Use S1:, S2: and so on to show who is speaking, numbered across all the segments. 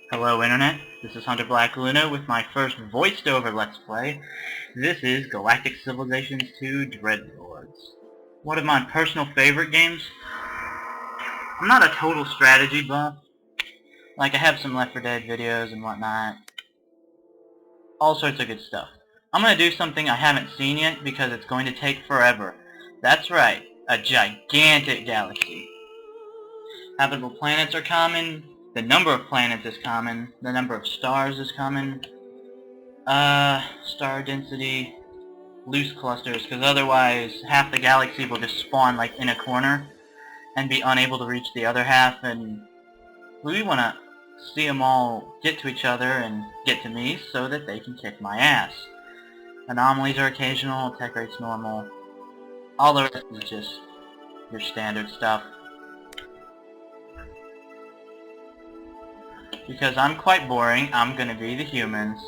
S1: Hello Internet, this is Hunter Black Luna with my first voiced over Let's Play. This is Galactic Civilizations 2 Dreadlords. One of my personal favorite games. I'm not a total strategy buff. Like, I have some Left 4 Dead videos and whatnot. All sorts of good stuff. I'm going to do something I haven't seen yet because it's going to take forever. That's right, a gigantic galaxy. Habitable planets are common. The number of planets is common. The number of stars is common. Star density, loose clusters, because otherwise half the galaxy will just spawn like in a corner and be unable to reach the other half, and we want to see them all get to each other and get to me so that they can kick my ass. Anomalies are occasional, attack rate's normal. All the rest is just your standard stuff. Because I'm quite boring, I'm gonna be the humans.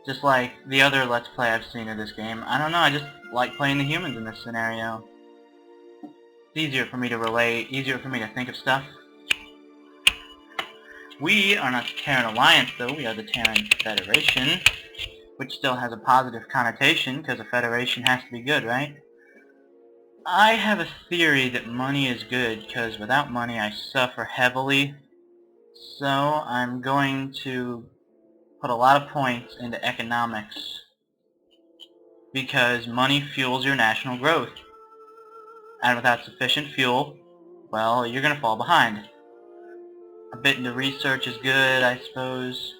S1: Just like the other Let's Play I've seen of this game. I don't know, I just like playing the humans in this scenario. It's easier for me to relate, easier for me to think of stuff. We are not the Terran Alliance though, we are the Terran Federation. Which still has a positive connotation, because a Federation has to be good, right? I have a theory that money is good, because without money I suffer heavily. So I'm going to put a lot of points into economics because money fuels your national growth. And without sufficient fuel, well, you're going to fall behind. A bit into research is good, I suppose.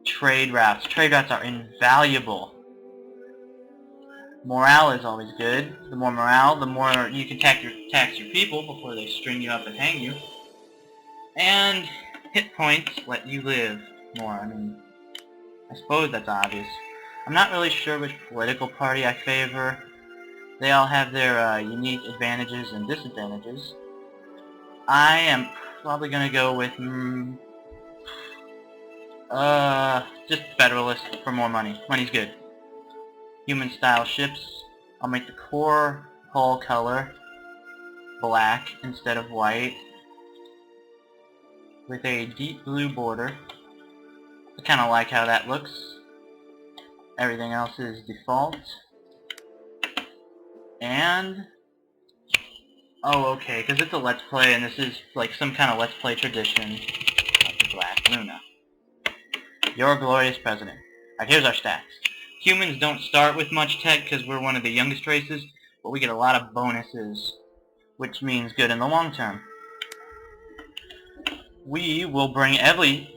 S1: Trade routes. Trade routes are invaluable. Morale is always good. The more morale, the more you can tax your people before they string you up and hang you. And hit points let you live more. I mean, I suppose that's obvious. I'm not really sure which political party I favor. They all have their unique advantages and disadvantages. I am probably going to go with just Federalist for more money. Money's good. Human-style ships. I'll make the core hull color black instead of white, with a deep blue border. I kind of like how that looks. Everything else is default. And oh, okay, because it's a Let's Play, and this is like some kind of Let's Play tradition of the Black Luna. Your glorious president. Alright, here's our stats. Humans don't start with much tech because we're one of the youngest races, but we get a lot of bonuses, which means good in the long term. We will bring every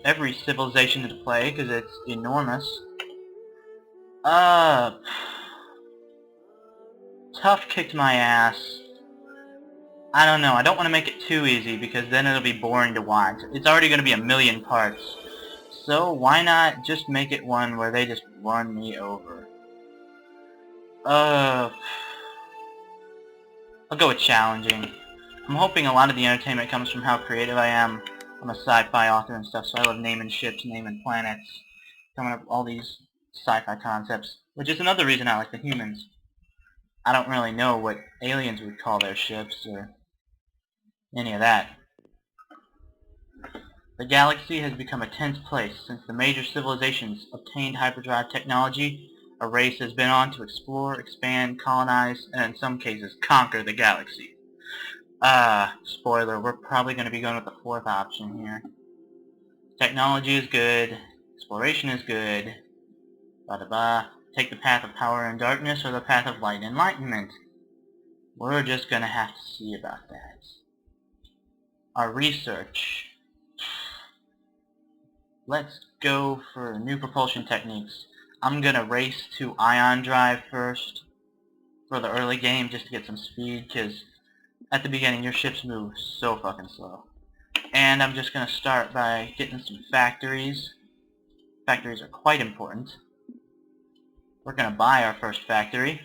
S1: civilization into play because it's enormous. Tough kicked my ass. I don't know, I don't want to make it too easy because then it'll be boring to watch. It's already going to be a million parts. So why not just make it one where they just run me over? I'll go with challenging. I'm hoping a lot of the entertainment comes from how creative I am. I'm a sci-fi author and stuff, so I love naming ships, naming planets, coming up with all these sci-fi concepts, which is another reason I like the humans. I don't really know what aliens would call their ships, or any of that. The galaxy has become a tense place since the major civilizations obtained hyperdrive technology. A race has been on to explore, expand, colonize, and in some cases conquer the galaxy. Spoiler, we're probably going to be going with the fourth option here. Technology is good, exploration is good, take the path of power and darkness or the path of light and enlightenment. We're just going to have to see about that. Our research. Let's go for new propulsion techniques. I'm going to race to ion drive first for the early game just to get some speed, because at the beginning your ships move so fucking slow. And I'm just going to start by getting some factories. Factories are quite important. We're going to buy our first factory.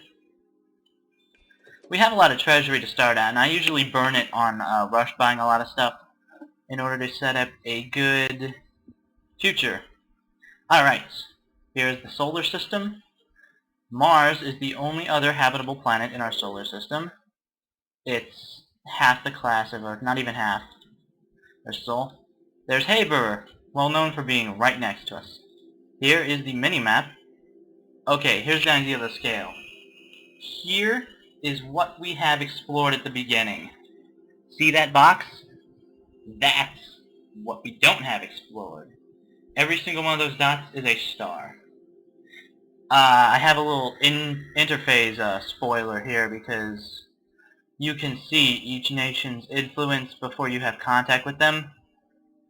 S1: We have a lot of treasury to start at, and I usually burn it on rush buying a lot of stuff in order to set up a good future. Alright, here's the solar system. Mars is the only other habitable planet in our solar system. It's half the class of Earth, not even half. There's There's Haber, well known for being right next to us. Here is the mini-map. Okay, here's the idea of the scale. Here is what we have explored at the beginning. See that box? That's what we don't have explored. Every single one of those dots is a star. I have a little interface spoiler here because you can see each nation's influence before you have contact with them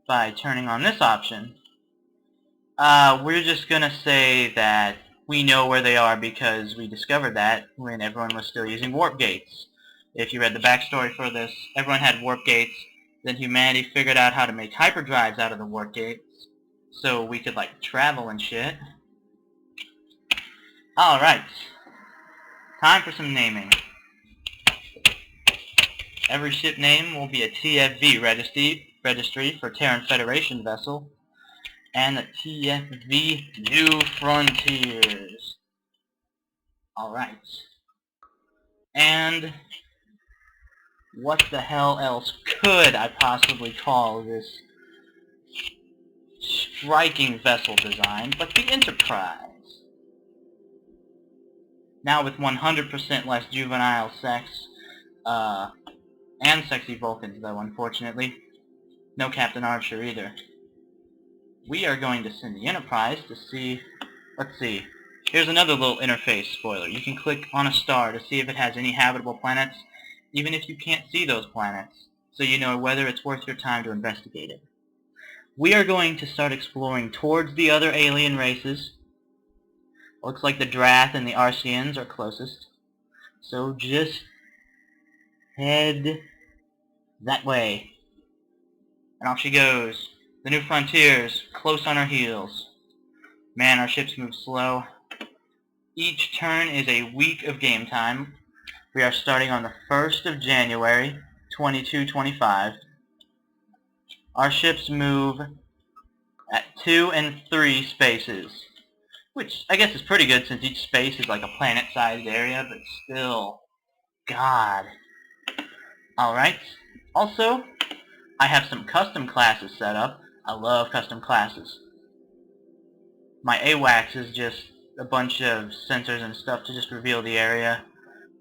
S1: by turning on this option. We're just going to say that we know where they are because we discovered that when everyone was still using warp gates. If you read the backstory for this, everyone had warp gates, then humanity figured out how to make hyperdrives out of the warp gates, so we could, like, travel and shit. Alright. Time for some naming. Every ship name will be a TFV registry for Terran Federation vessel, and the TFV New Frontiers. Alright. And what the hell else could I possibly call this striking vessel design but the Enterprise? Now with 100% less juvenile sex, and sexy Vulcans though, unfortunately. No Captain Archer either. We are going to send the Enterprise to see... Let's see. Here's another little interface spoiler. You can click on a star to see if it has any habitable planets, even if you can't see those planets, so you know whether it's worth your time to investigate it. We are going to start exploring towards the other alien races. Looks like the Drath and the Arceans are closest. So just head that way. And off she goes. The New Frontiers, close on our heels. Man, our ships move slow. Each turn is a week of game time. We are starting on the 1st of January, 2225. Our ships move at 2 and 3 spaces, which I guess is pretty good since each space is like a planet-sized area, but still, God. Alright. Also, I have some custom classes set up. I love custom classes. My AWACS is just a bunch of sensors and stuff to just reveal the area.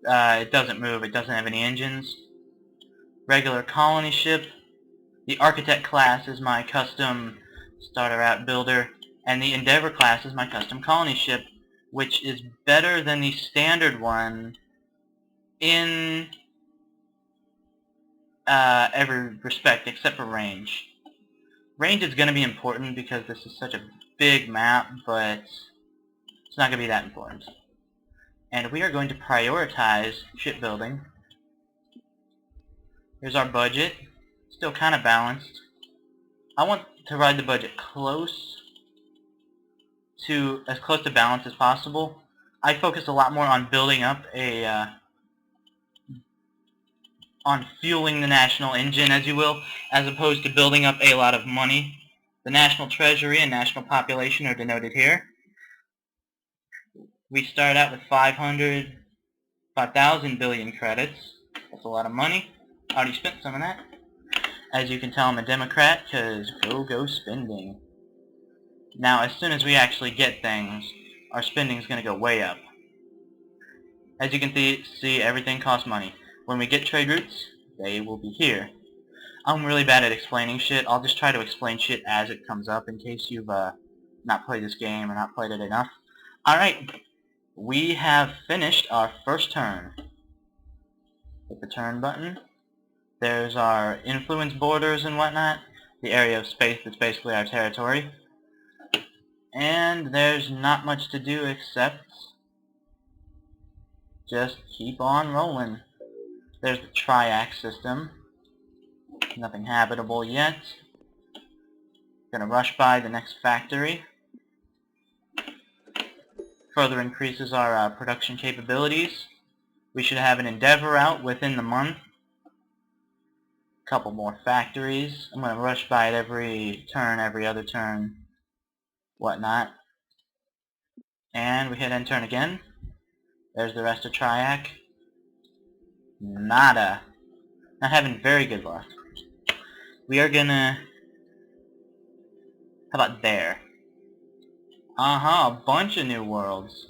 S1: It doesn't move, it doesn't have any engines. Regular colony ship. The Architect class is my custom starter outbuilder, and the Endeavor class is my custom colony ship, which is better than the standard one in every respect except for range. Range is going to be important because this is such a big map, but it's not going to be that important. And we are going to prioritize shipbuilding. Here's our budget. Still kind of balanced. I want to ride the budget as close to balance as possible. I focus a lot more on building up on fueling the national engine, as you will, as opposed to building up a lot of money. The national treasury and national population are denoted here. We start out with 5,000 billion credits. That's a lot of money. I already spent some of that. As you can tell, I'm a Democrat, because go spending. Now, as soon as we actually get things, our spending is going to go way up. As you can see, everything costs money. When we get trade routes, they will be here. I'm really bad at explaining shit. I'll just try to explain shit as it comes up in case you've not played this game or not played it enough. Alright, we have finished our first turn. Hit the turn button. There's our influence borders and whatnot. The area of space that's basically our territory. And there's not much to do except just keep on rolling. There's the triac system. Nothing habitable yet. Gonna rush by the next factory. Further increases our production capabilities. We should have an Endeavor out within the month. Couple more factories. I'm gonna rush by it every turn, every other turn, whatnot. And we hit end turn again. There's the rest of triac. Nada. Not having very good luck. We are gonna How about there? Uh-huh, a bunch of new worlds.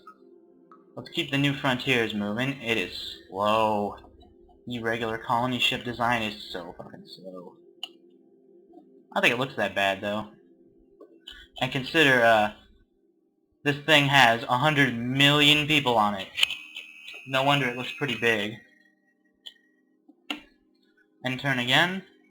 S1: Let's keep the new frontiers moving. It is slow. Irregular colony ship design is so fucking slow. I think it looks that bad, though. And consider, this thing has 100 million people on it. No wonder it looks pretty big. And turn again.